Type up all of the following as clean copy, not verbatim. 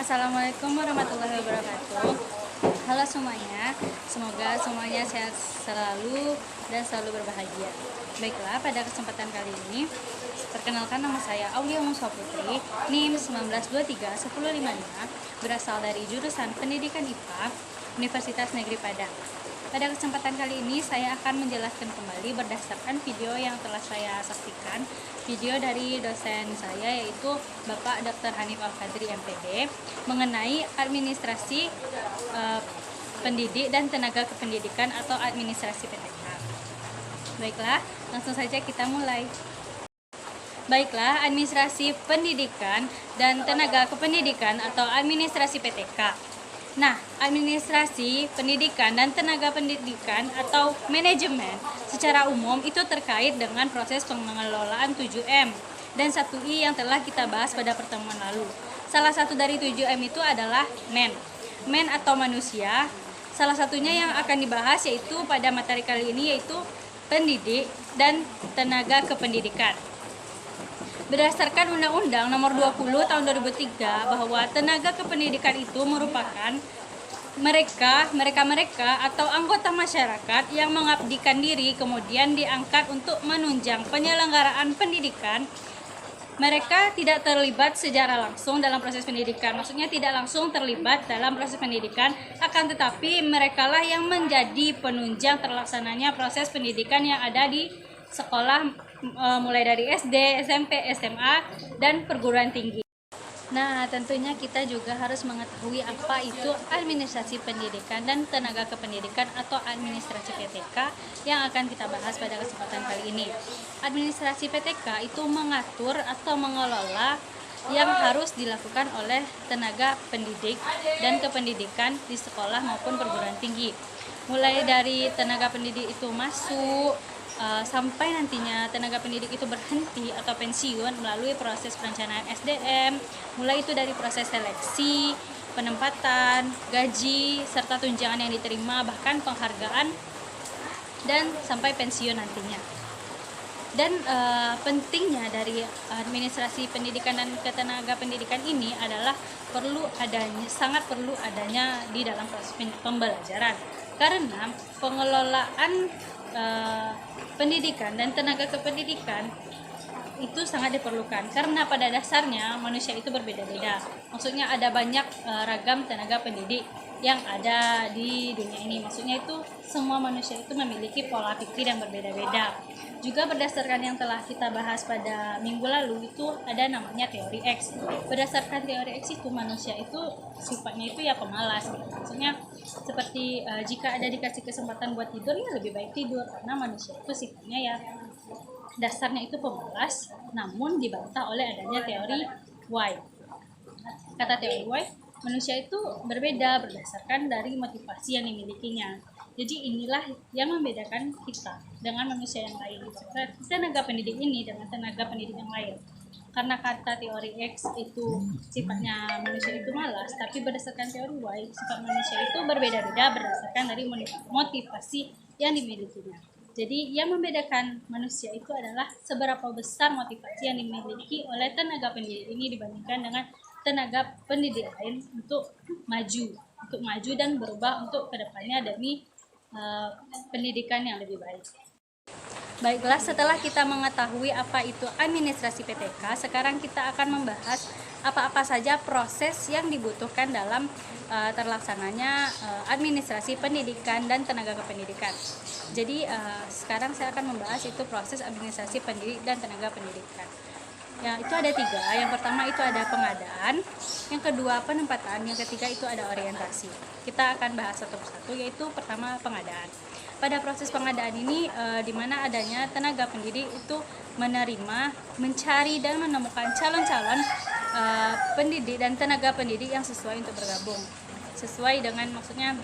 Assalamualaikum warahmatullahi wabarakatuh. Halo semuanya, semoga semuanya sehat selalu dan selalu berbahagia. Baiklah, pada kesempatan kali ini, perkenalkan nama saya Aulia Muswa Putri, NIM 19231056, berasal dari jurusan Pendidikan IPA, Universitas Negeri Padang. Pada kesempatan kali ini saya akan menjelaskan kembali berdasarkan video yang telah saya saksikan, video dari dosen saya yaitu Bapak Dr. Hanif Al-Qadri MPD mengenai administrasi pendidik dan tenaga kependidikan atau administrasi PTK. Baiklah, langsung saja kita mulai. Baiklah, administrasi pendidikan dan tenaga kependidikan atau administrasi PTK. Nah, administrasi pendidikan dan tenaga pendidikan atau manajemen secara umum itu terkait dengan proses pengelolaan 7M dan 1I yang telah kita bahas pada pertemuan lalu. Salah satu dari 7M itu adalah men atau manusia. Salah satunya yang akan dibahas yaitu pada materi kali ini yaitu pendidik dan tenaga kependidikan. Berdasarkan Undang-Undang Nomor 20 Tahun 2003 bahwa tenaga kependidikan itu merupakan mereka atau anggota masyarakat yang mengabdikan diri kemudian diangkat untuk menunjang penyelenggaraan pendidikan. Mereka tidak terlibat secara langsung dalam proses pendidikan, maksudnya tidak langsung terlibat dalam proses pendidikan, akan tetapi merekalah yang menjadi penunjang terlaksananya proses pendidikan yang ada di sekolah mulai dari SD, SMP, SMA, dan perguruan tinggi. Nah, tentunya kita juga harus mengetahui apa itu administrasi pendidikan dan tenaga kependidikan atau administrasi PTK yang akan kita bahas pada kesempatan kali ini. Administrasi PTK itu mengatur atau mengelola yang harus dilakukan oleh tenaga pendidik dan kependidikan di sekolah maupun perguruan tinggi. Mulai dari tenaga pendidik itu masuk sampai nantinya tenaga pendidik itu berhenti atau pensiun melalui proses perencanaan SDM, mulai itu dari proses seleksi, penempatan, gaji, serta tunjangan yang diterima, bahkan penghargaan, dan sampai pensiun nantinya. Dan pentingnya dari administrasi pendidikan dan ketenaga pendidikan ini adalah sangat perlu adanya di dalam proses pembelajaran, karena pengelolaan pendidikan dan tenaga kependidikan itu sangat diperlukan karena pada dasarnya manusia itu berbeda-beda. Maksudnya ada banyak ragam tenaga pendidik yang ada di dunia ini. Maksudnya itu semua manusia itu memiliki pola pikir yang berbeda-beda. Juga berdasarkan yang telah kita bahas pada minggu lalu itu ada namanya teori X. Berdasarkan teori X itu manusia itu sifatnya itu ya pemalas. Maksudnya seperti jika ada dikasih kesempatan buat tidur ya lebih baik tidur karena manusia itu sifatnya ya dasarnya itu pemalas, namun dibantah oleh adanya teori Y. Kata teori Y, manusia itu berbeda berdasarkan dari motivasi yang dimilikinya. Jadi inilah yang membedakan kita dengan manusia yang lain. Tenaga pendidik ini dengan tenaga pendidik yang lain. Karena kata teori X itu sifatnya manusia itu malas, tapi berdasarkan teori Y, sifat manusia itu berbeda-beda berdasarkan dari motivasi yang dimilikinya. Jadi yang membedakan manusia itu adalah seberapa besar motivasi yang dimiliki oleh tenaga pendidik ini dibandingkan dengan tenaga pendidik lain untuk maju dan berubah untuk kedepannya demi pendidikan yang lebih baik. Baiklah, setelah kita mengetahui apa itu administrasi PTK, sekarang kita akan membahas apa-apa saja proses yang dibutuhkan dalam terlaksananya administrasi pendidikan dan tenaga kependidikan. Jadi sekarang saya akan membahas itu proses administrasi pendidik dan tenaga pendidikan. Ya, itu ada 3. Yang pertama itu ada pengadaan, yang kedua penempatan, yang ketiga itu ada orientasi. Kita akan bahas satu persatu, yaitu pertama pengadaan. Pada proses pengadaan ini di mana adanya tenaga pendidik itu menerima, mencari dan menemukan calon-calon pendidik dan tenaga pendidik yang sesuai untuk bergabung. Sesuai dengan maksudnya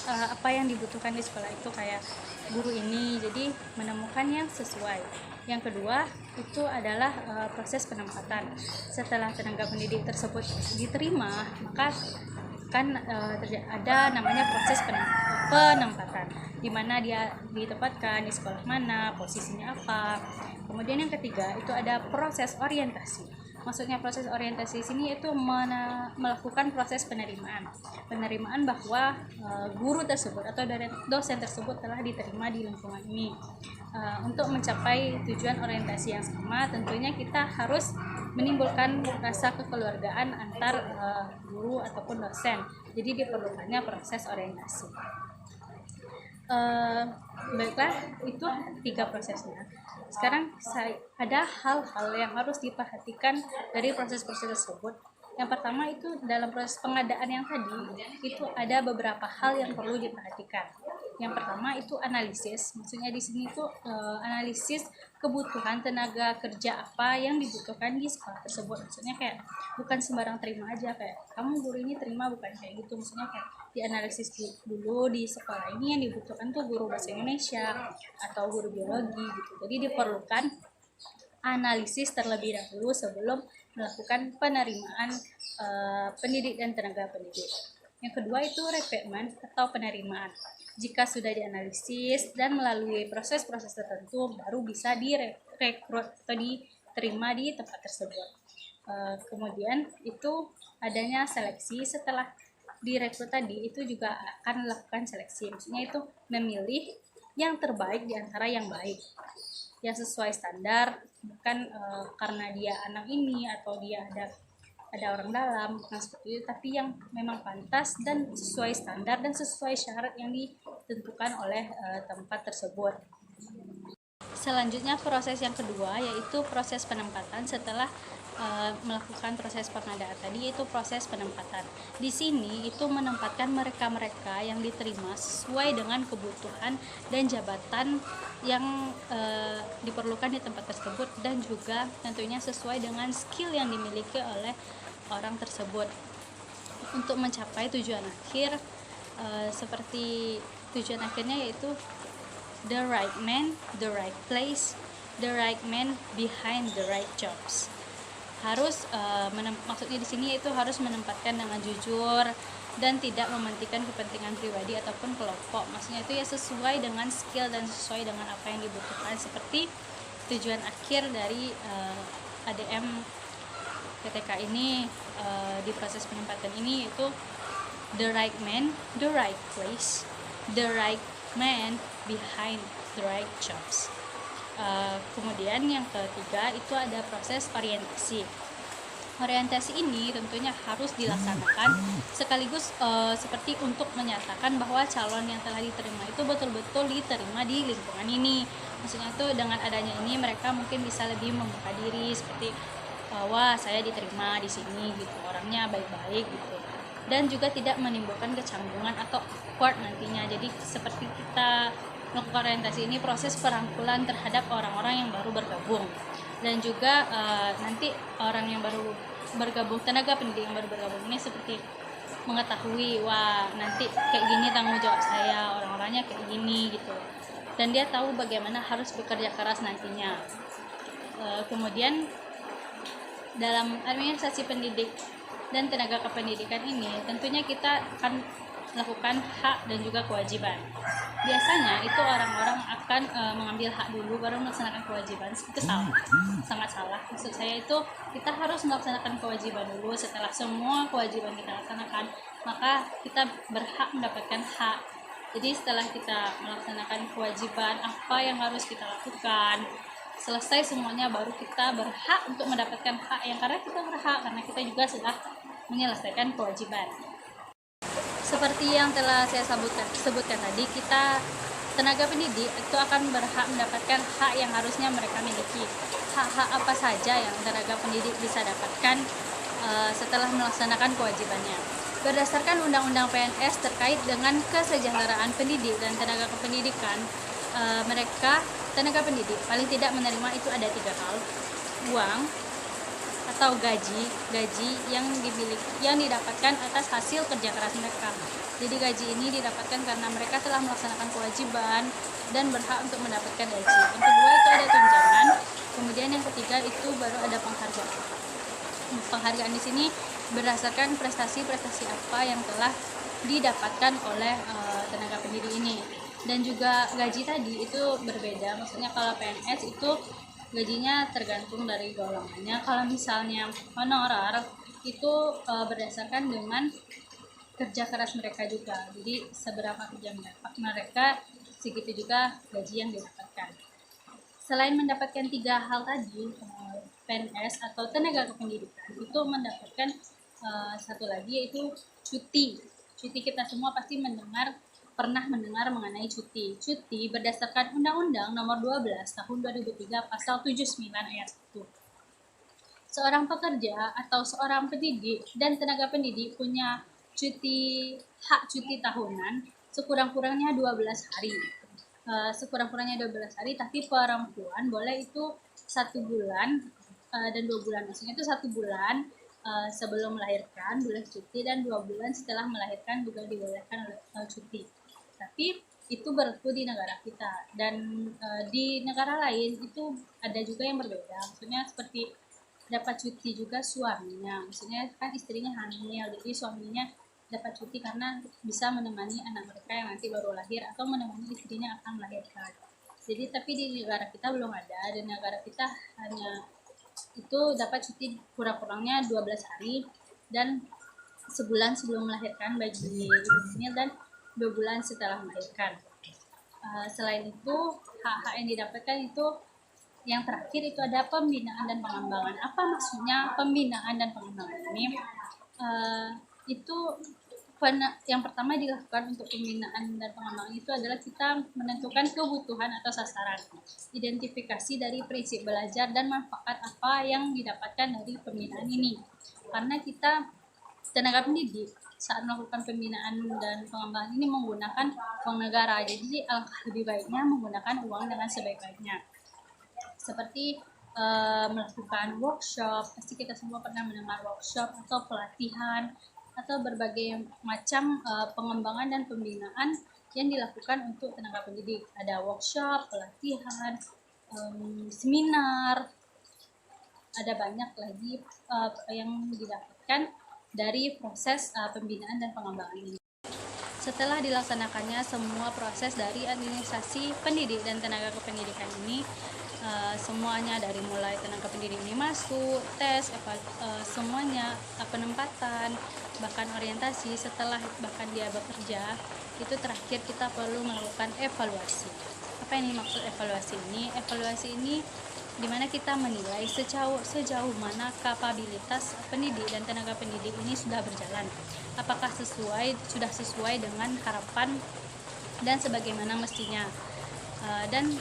apa yang dibutuhkan di sekolah itu kayak guru ini, jadi menemukan yang sesuai. Yang kedua itu adalah proses penempatan. Setelah tenaga pendidik tersebut diterima, maka kan ada namanya proses penempatan, di mana dia ditempatkan di sekolah mana, posisinya apa. Kemudian yang ketiga itu ada proses orientasi. Maksudnya proses orientasi sini itu melakukan proses penerimaan bahwa guru tersebut atau dari dosen tersebut telah diterima di lingkungan ini. Untuk mencapai tujuan orientasi yang sama, tentunya kita harus menimbulkan rasa kekeluargaan antar guru ataupun dosen. Jadi diperlukannya proses orientasi. Baiklah, itu 3 prosesnya. Sekarang ada hal-hal yang harus diperhatikan dari proses-proses tersebut. Yang pertama itu dalam proses pengadaan yang tadi itu ada beberapa hal yang perlu diperhatikan. Yang pertama itu analisis. Maksudnya di sini itu analisis kebutuhan tenaga kerja apa yang dibutuhkan di sekolah tersebut. Maksudnya kayak bukan sembarang terima aja, kayak kamu guru ini terima, bukan kayak gitu. Maksudnya kayak dianalisis dulu di sekolah ini yang dibutuhkan tuh guru bahasa Indonesia atau guru biologi gitu. Jadi diperlukan analisis terlebih dahulu sebelum melakukan penerimaan pendidik dan tenaga pendidik. Yang kedua itu rekrutmen atau penerimaan. Jika sudah dianalisis dan melalui proses-proses tertentu, baru bisa direkrut atau diterima di tempat tersebut. Kemudian itu adanya seleksi. Setelah direkrut tadi, itu juga akan melakukan seleksi. Maksudnya itu memilih yang terbaik di antara yang baik, yang sesuai standar, bukan karena dia anak ini atau dia ada orang dalam, bukan seperti itu, tapi yang memang pantas dan sesuai standar dan sesuai syarat yang ditentukan oleh tempat tersebut. Selanjutnya proses yang kedua yaitu proses penempatan. Setelah melakukan proses pengadaan tadi, yaitu proses penempatan. Di sini itu menempatkan mereka-mereka yang diterima sesuai dengan kebutuhan dan jabatan yang diperlukan di tempat tersebut, dan juga tentunya sesuai dengan skill yang dimiliki oleh orang tersebut untuk mencapai tujuan akhir. Seperti tujuan akhirnya yaitu the right man, the right place, the right man behind the right jobs. Harus maksudnya di sini itu harus menempatkan dengan jujur dan tidak mementingkan kepentingan pribadi ataupun kelompok. Maksudnya itu ya sesuai dengan skill dan sesuai dengan apa yang dibutuhkan. Seperti tujuan akhir dari ADM PTK ini di proses penempatan ini yaitu the right man, the right place, the right man behind the right jobs. Kemudian yang ketiga itu ada proses orientasi. Orientasi ini tentunya harus dilaksanakan sekaligus seperti untuk menyatakan bahwa calon yang telah diterima itu betul-betul diterima di lingkungan ini. Maksudnya itu dengan adanya ini mereka mungkin bisa lebih membuka diri, seperti wah saya diterima di sini gitu, orangnya baik-baik gitu. Dan juga tidak menimbulkan kecanggungan atau awkward nantinya. Jadi seperti kita melakukan orientasi ini proses perangkulan terhadap orang-orang yang baru bergabung, dan juga nanti orang yang baru bergabung, tenaga pendidik yang baru bergabung ini seperti mengetahui wah nanti kayak gini tanggung jawab saya, orang-orangnya kayak gini gitu, dan dia tahu bagaimana harus bekerja keras nantinya. Kemudian dalam administrasi pendidik dan tenaga kependidikan ini tentunya kita akan melakukan hak dan juga kewajiban. Biasanya itu orang-orang akan mengambil hak dulu baru melaksanakan kewajiban. Itu salah, sangat salah. Maksud saya itu kita harus melaksanakan kewajiban dulu. Setelah semua kewajiban kita laksanakan, maka kita berhak mendapatkan hak. Jadi setelah kita melaksanakan kewajiban, apa yang harus kita lakukan, selesai semuanya, baru kita berhak untuk mendapatkan hak yang karena kita berhak, karena kita juga sudah menyelesaikan kewajiban. Seperti yang telah saya sebutkan tadi, kita tenaga pendidik itu akan berhak mendapatkan hak yang harusnya mereka miliki. Hak-hak apa saja yang tenaga pendidik bisa dapatkan setelah melaksanakan kewajibannya. Berdasarkan Undang-Undang PNS terkait dengan kesejahteraan pendidik dan tenaga kependidikan, mereka tenaga pendidik paling tidak menerima itu ada 3 hal: uang atau gaji yang didapatkan atas hasil kerja keras mereka. Jadi gaji ini didapatkan karena mereka telah melaksanakan kewajiban dan berhak untuk mendapatkan gaji. Yang kedua itu ada tunjangan. Kemudian yang ketiga itu baru ada penghargaan. Penghargaan di sini berdasarkan prestasi-prestasi apa yang telah didapatkan oleh tenaga pendidik ini. Dan juga gaji tadi itu berbeda. Maksudnya kalau PNS itu gajinya tergantung dari golongannya. Kalau misalnya honorer itu berdasarkan dengan kerja keras mereka juga. Jadi seberapa kerja mereka, segitu juga gaji yang didapatkan. Selain mendapatkan 3 hal tadi, PNS atau tenaga kependidikan itu mendapatkan satu lagi, yaitu cuti. Cuti kita semua pasti pernah mendengar mengenai cuti. Cuti berdasarkan Undang-Undang Nomor 12 Tahun 2003 Pasal 79 Ayat 1. Seorang pekerja atau seorang pendidik dan tenaga pendidik punya hak cuti tahunan sekurang-kurangnya 12 hari. Sekurang-kurangnya 12 hari, tapi perempuan boleh itu 1 bulan dan 2 bulan. Maksudnya itu 1 bulan sebelum melahirkan boleh cuti, dan 2 bulan setelah melahirkan juga dibolehkan cuti. Tapi itu berlaku di negara kita, dan di negara lain itu ada juga yang berbeda. Maksudnya seperti dapat cuti juga suaminya, maksudnya kan istrinya hamil, jadi suaminya dapat cuti karena bisa menemani anak mereka yang nanti baru lahir, atau menemani istrinya akan melahirkan. Jadi tapi di negara kita belum ada. Di negara kita hanya itu dapat cuti kurang-kurangnya 12 hari dan sebulan sebelum melahirkan bagi ibu hamil, dan 2 bulan setelah melahirkan. Selain itu, hak-hak yang didapatkan itu yang terakhir itu ada pembinaan dan pengembangan. Apa maksudnya pembinaan dan pengembangan ini? Itu yang pertama dilakukan untuk pembinaan dan pengembangan itu adalah kita menentukan kebutuhan atau sasaran, identifikasi dari prinsip belajar dan manfaat apa yang didapatkan dari pembinaan ini. Karena kita tenaga pendidik saat melakukan pembinaan dan pengembangan ini menggunakan uang negara, jadi alangkah lebih baiknya menggunakan uang dengan sebaik-baiknya. Seperti melakukan workshop, pasti kita semua pernah mendengar workshop atau pelatihan atau berbagai macam pengembangan dan pembinaan yang dilakukan untuk tenaga pendidik. Ada workshop, pelatihan, seminar, ada banyak lagi yang didapatkan dari proses pembinaan dan pengembangan ini. Setelah dilaksanakannya semua proses dari administrasi pendidik dan tenaga kependidikan ini, semuanya dari mulai tenaga pendidik ini masuk, tes, semuanya, penempatan, bahkan orientasi, setelah bahkan dia bekerja, itu terakhir kita perlu melakukan evaluasi. Apa ini maksud evaluasi ini? Evaluasi ini dimana kita menilai sejauh mana kapabilitas pendidik dan tenaga pendidik ini sudah berjalan, apakah sudah sesuai dengan harapan dan sebagaimana mestinya, dan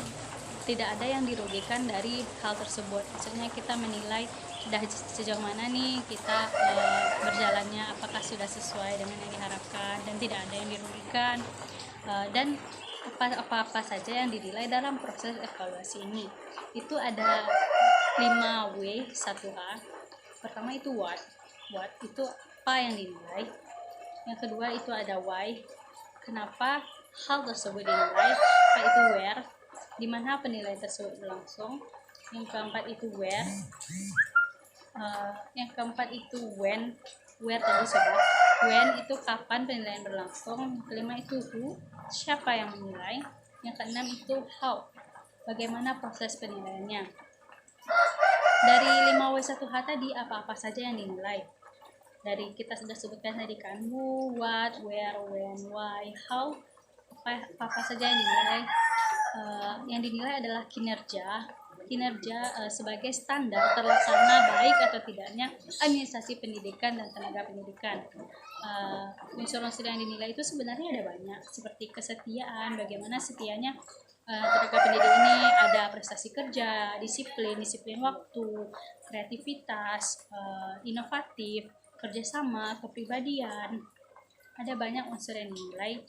tidak ada yang dirugikan dari hal tersebut. Maksudnya kita menilai sudah sejauh mana nih kita berjalannya, apakah sudah sesuai dengan yang diharapkan dan tidak ada yang dirugikan, dan apa-apa saja yang dinilai dalam proses evaluasi ini. Itu ada 5W, 1A. Pertama itu what itu apa yang dinilai. Yang kedua itu ada why, kenapa hal tersebut dinilai. Apa itu where, di mana penilaian tersebut berlangsung. Yang keempat itu where. Yang keempat itu when, where tadi sudah. When itu kapan penilaian berlangsung. Yang kelima itu who, siapa yang menilai. Yang keenam itu how, bagaimana proses penilaiannya. Dari 5W1H tadi apa-apa saja yang dinilai. Dari kita sudah sebutkan tadi kan, who, what, where, when, why, how, apa saja yang dinilai. Yang dinilai adalah kinerja sebagai standar terlaksana baik atau tidaknya administrasi pendidikan dan tenaga pendidikan. Unsur-unsur yang dinilai itu sebenarnya ada banyak, seperti kesetiaan, bagaimana setianya tenaga pendidik ini, ada prestasi kerja, disiplin waktu, kreativitas, inovatif, kerjasama, kepribadian. Ada banyak unsur yang dinilai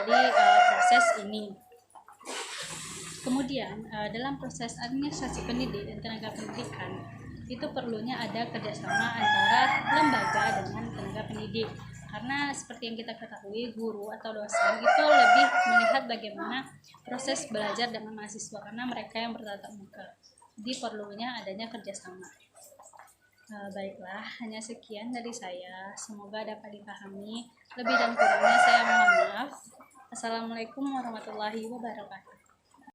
dari proses ini. Kemudian dalam proses administrasi pendidik dan tenaga pendidikan itu perlunya ada kerjasama antara lembaga dengan tenaga pendidik, karena seperti yang kita ketahui, guru atau dosen itu lebih melihat bagaimana proses belajar dengan mahasiswa karena mereka yang bertatap muka, jadi perlunya adanya kerjasama. Baiklah, hanya sekian dari saya, semoga dapat dipahami. Lebih dan kurangnya saya mohon maaf. Assalamualaikum warahmatullahi wabarakatuh.